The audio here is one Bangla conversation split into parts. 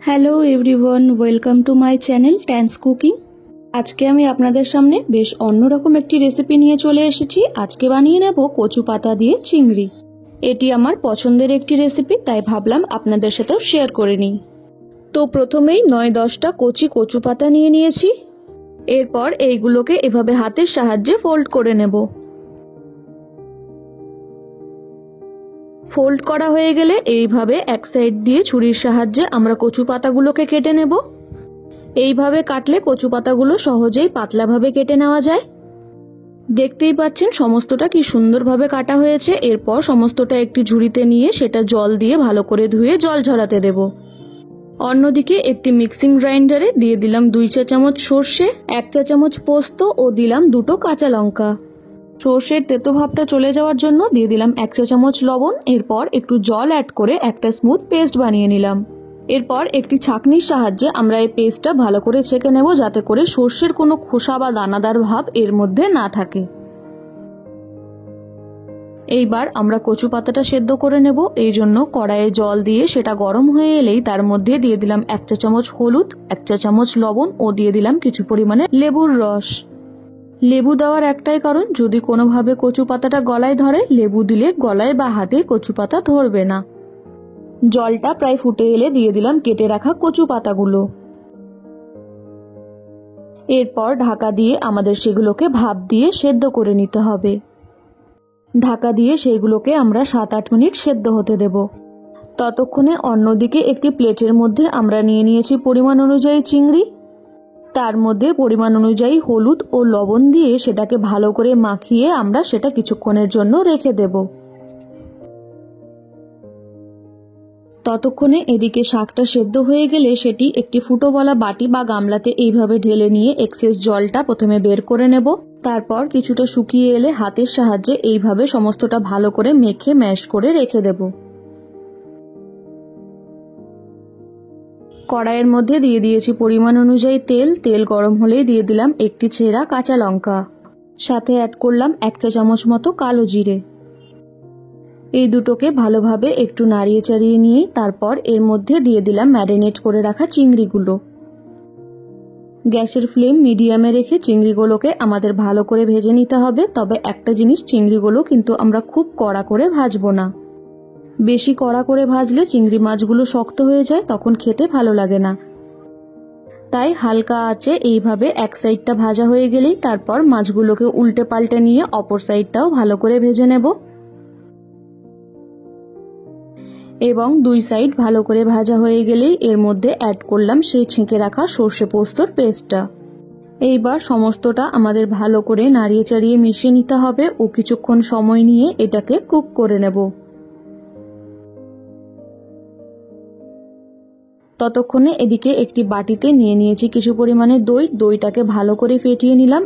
Hello everyone, welcome to my channel tends cooking. আজকে আমি আপনাদের সামনে বেশ অন্যরকম একটি রেসিপি নিয়ে চলে এসেছি। আজকে বানিয়ে নেব কচু পাতা দিয়ে চিংড়ি। এটি আমার পছন্দের একটি রেসিপি, তাই ভাবলাম আপনাদের সাথেও শেয়ার করে নিই। তো প্রথমেই 9-10টা কচু পাতা নিয়ে নিয়েছি। এরপর এইগুলোকে এভাবে হাতের সাহায্যে ফোল্ড করে নেব। ফোল্ড করা হয়ে গেলে এইভাবে এক সাইড দিয়ে ছুরির সাহায্যে আমরা কচু পাতাগুলোকে কেটে নেব। এইভাবে কাটলে কচু পাতাগুলো সহজেই পাতলাভাবে কেটে নেওয়া যায়। দেখতেই পাচ্ছেন সমস্তটা কি সুন্দরভাবে কাটা হয়েছে। এরপর সমস্তটা একটি ঝুড়িতে নিয়ে সেটা জল দিয়ে ভালো করে ধুয়ে জল ঝরাতে দেব। অন্যদিকে একটি মিক্সিং গ্রাইন্ডারে দিয়ে দিলাম 2 চা চামচ সর্ষে, 1 চা চামচ পোস্ত ও দিলাম 2টো কাঁচা লঙ্কা। সর্ষের তেতো ভাবটা চলে যাওয়ার জন্য দিয়ে দিলাম 1 চা চামচ লবণ। এরপর একটু জল অ্যাড করে একটা স্মুথ পেস্ট বানিয়ে নিলাম। এরপর একটি ছাঁকনির সাহায্যে আমরা এই পেস্টটা ভালো করে ছেঁকে নেব, যাতে করে সর্ষের কোনো খোসা বা দানাদার ভাব এর মধ্যে না থাকে। এইবার আমরা কচু পাতাটা সেদ্ধ করে নেব। এই জন্য কড়াইয়ে জল দিয়ে সেটা গরম হয়ে এলেই তার মধ্যে দিয়ে দিলাম 1 চা চামচ হলুদ, 1 চা চামচ লবণ ও দিয়ে দিলাম কিছু পরিমাণে লেবুর রস। লেবু দেওয়ার একটাই কারণ, যদি কোনোভাবে কচু পাতাটা গলায় ধরে, লেবু দিলে গলায় বা হাতে কচু পাতা ধরবে না। জলটা প্রায় ফুটে এলে দিয়ে দিলাম কেটে রাখা কচু পাতাগুলো। এরপর ঢাকা দিয়ে আমাদের সেগুলোকে ভাপ দিয়ে সেদ্ধ করে নিতে হবে। ঢাকা দিয়ে সেগুলোকে আমরা 7-8 মিনিট সেদ্ধ হতে দেব। ততক্ষণে অন্যদিকে একটি প্লেটের মধ্যে আমরা নিয়ে নিয়েছি পরিমাণ অনুযায়ী চিংড়ি। তার মধ্যে পরিমাণ অনুযায়ী হলুদ ও লবণ দিয়ে সেটাকে ভালো করে মাখিয়ে আমরা সেটা কিছুক্ষণের জন্য রেখে দেব। ততক্ষণে এদিকে শাকটা সেদ্ধ হয়ে গেলে সেটি একটি ফুটোওয়ালা বাটি বা গামলাতে এইভাবে ঢেলে নিয়ে এক্সেস জলটা প্রথমে বের করে নেব। তারপর কিছুটা শুকিয়ে এলে হাতের সাহায্যে এইভাবে সমস্তটা ভালো করে মেখে ম্যাশ করে রেখে দেব। কড়াইয়ের মধ্যে দিয়ে দিয়েছি পরিমাণ অনুযায়ী তেল গরম হলেই দিয়ে দিলাম একটি চেরা কাঁচা লঙ্কা, সাথে অ্যাড করলাম 1 চা চামচ মতো কালো জিরে। এই দুটোকে ভালোভাবে একটু নাড়িয়ে চাড়িয়ে নিয়ে তারপর এর মধ্যে দিয়ে দিলাম ম্যারিনেট করে রাখা চিংড়িগুলো। গ্যাসের ফ্লেম মিডিয়ামে রেখে চিংড়িগুলোকে আমাদের ভালো করে ভেজে নিতে হবে। তবে একটা জিনিস, চিংড়িগুলো কিন্তু আমরা খুব কড়া করে ভাজবো না। বেশি কড়া করে ভাজলে চিংড়ি মাছগুলো শক্ত হয়ে যায়, তখন খেতে ভালো লাগে না। তাই হালকা আঁচে এইভাবে এক সাইডটা ভাজা হয়ে গেলেই তারপর মাছগুলোকে উল্টে পাল্টে নিয়ে অপর সাইডটাও ভালো করে ভেজে নেব। এবং 2 সাইড ভালো করে ভাজা হয়ে গেলেই এর মধ্যে অ্যাড করলাম সেই ছেঁকে রাখা সর্ষে পোস্তর পেস্টটা। এইবার সমস্তটা আমাদের ভালো করে নাড়িয়ে চাড়িয়ে মিশিয়ে নিতে হবে ও কিছুক্ষণ সময় নিয়ে এটাকে কুক করে নেব। ততক্ষণে এদিকে একটি বাটিতে নিয়ে নিয়েছি কিছু পরিমাণে দইটাকে ভালো করে ফেটিয়ে নিলাম।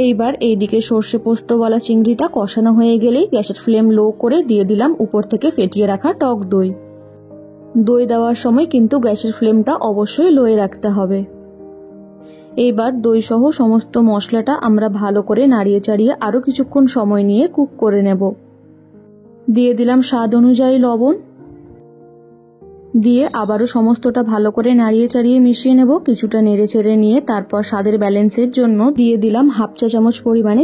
এইবার এইদিকে সর্ষে পোস্তওয়ালা চিংড়িটা কষানো হয়ে গেলেই গ্যাসের ফ্লেম লো করে দিয়ে দিলাম উপর থেকে ফেটিয়ে রাখা টক দই। দই দেওয়ার সময় কিন্তু গ্যাসের ফ্লেমটা অবশ্যই লোয়ে রাখতে হবে। এইবার দই সহ সমস্ত মশলাটা আমরা ভালো করে নাড়িয়ে চাড়িয়ে আরো কিছুক্ষণ সময় নিয়ে কুক করে নেব। দিয়ে দিলাম স্বাদ অনুযায়ী লবণ, দিয়ে আবারও সমস্তটা ভালো করে নাড়িয়ে চাড়িয়ে মিশিয়ে নেব। কিছুটা নেড়ে চেড়ে নিয়ে তারপর স্বাদের ব্যালেন্সের জন্য দিয়ে দিলাম 1/2 চা চামচ পরিমাণে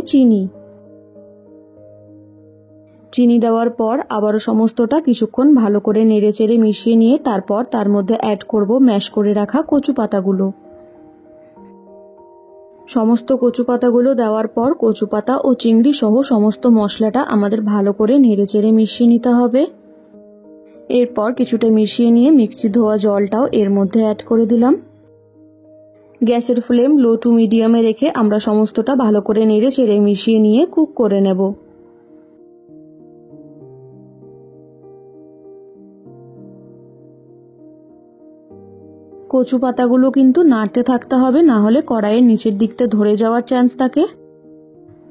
চিনি দেওয়ার পর আবারও সমস্তটা কিছুক্ষণ ভালো করে নেড়ে চেড়ে মিশিয়ে নিয়ে তারপর তার মধ্যে অ্যাড করব ম্যাশ করে রাখা কচু পাতাগুলো। সমস্ত কচু পাতাগুলো দেওয়ার পর কচু পাতা ও চিংড়ি সহ সমস্ত মশলাটা আমাদের ভালো করে নেড়ে চেড়ে মিশিয়ে নিতে হবে। এরপর কিছুটা মিশিয়ে নিয়ে মিক্সি ধোয়া জলটাও এর মধ্যে অ্যাড করে দিলাম। গ্যাসের ফ্লেম লো টু মিডিয়ামে রেখে আমরা সমস্তটা ভালো করে নেড়ে চেড়ে মিশিয়ে নিয়ে কুক করে নেব। কচু পাতাগুলো কিন্তু নাড়তে থাকতে হবে, না হলে কড়াইয়ের নিচের দিকটা ধরে যাওয়ার চান্স থাকে।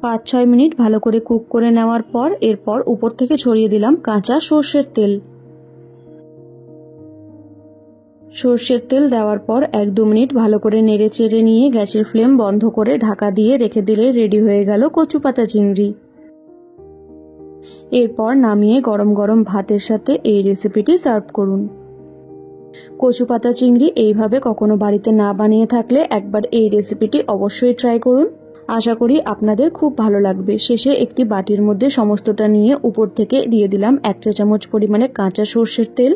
5-6 মিনিট ভালো করে কুক করে নেওয়ার পর এরপর উপর থেকে ছড়িয়ে দিলাম কাঁচা সর্ষের তেল। সর্ষের তেল দেওয়ার পর 1-2 মিনিট ভালো করে নেড়ে চেড়ে নিয়ে গ্যাসের ফ্লেম বন্ধ করে ঢাকা দিয়ে রেখে দিলে রেডি হয়ে গেল কচু পাতা চিংড়ি। এরপর নামিয়ে গরম গরম ভাতের সাথে এই রেসিপিটি সার্ভ করুন। কচু পাতা চিংড়ি এইভাবে কখনো বাড়িতে না বানিয়ে থাকলে একবার এই রেসিপিটি অবশ্যই ট্রাই করুন। আশা করি আপনাদের খুব ভালো লাগবে। শেষে একটি বাটির মধ্যে সমস্তটা নিয়ে উপর থেকে দিয়ে দিলাম 1 চা চামচ পরিমাণে কাঁচা সর্ষের তেল।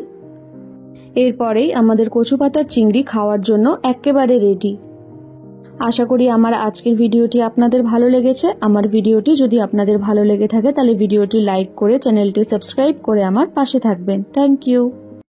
এরপরেই আমাদের কচু পাতার চিংড়ি খাওয়ার জন্য একেবারে রেডি। আশা করি আমার আজকের ভিডিওটি আপনাদের ভালো লেগেছে। আমার ভিডিওটি যদি আপনাদের ভালো লেগে থাকে তাহলে ভিডিওটি লাইক করে চ্যানেলটি সাবস্ক্রাইব করে আমার পাশে থাকবেন। Thank you.